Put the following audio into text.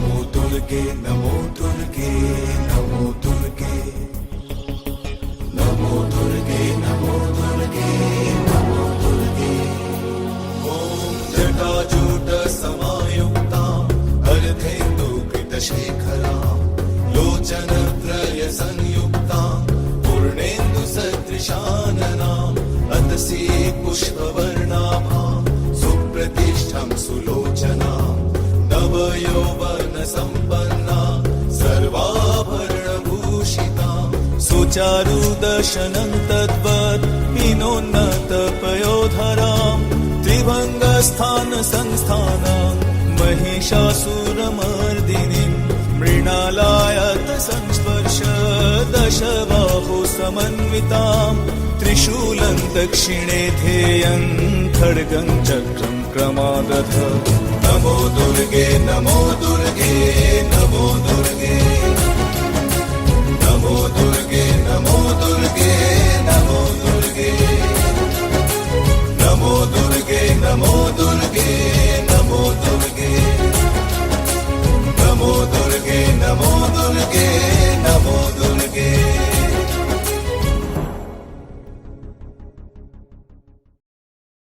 नमो दुर्गे नमो दुर्गे नमो दुर्गे नमो दुर्गे नमो दुर्गे नमो दुर्गे ॐ जटाजूट समायुक्ता अर्धेन्दुकृतशेखरा लोचनत्रय संयुक्ता पूर्णेन्दुसदृशाननाम् अतसी पुष्पवर्णाभा सुप्रतिष्ठं सुलोचना नवयौवनसम्पन्ना सर्वाभरणभूषिता सुचारुदशनं तद्वत् पिनोन्नतपयोधरां त्रिभङ्गस्थानसंस्थानां महिषासुरमर्दिनीं मृणालायत संस्पर्श दशबाहुसमन्वितां त्रिशूलं दक्षिणे ध्येयं खड्गं चक्रं क्रमागत नमो दुर्गे नमो दुर्गे नमो दुर्गे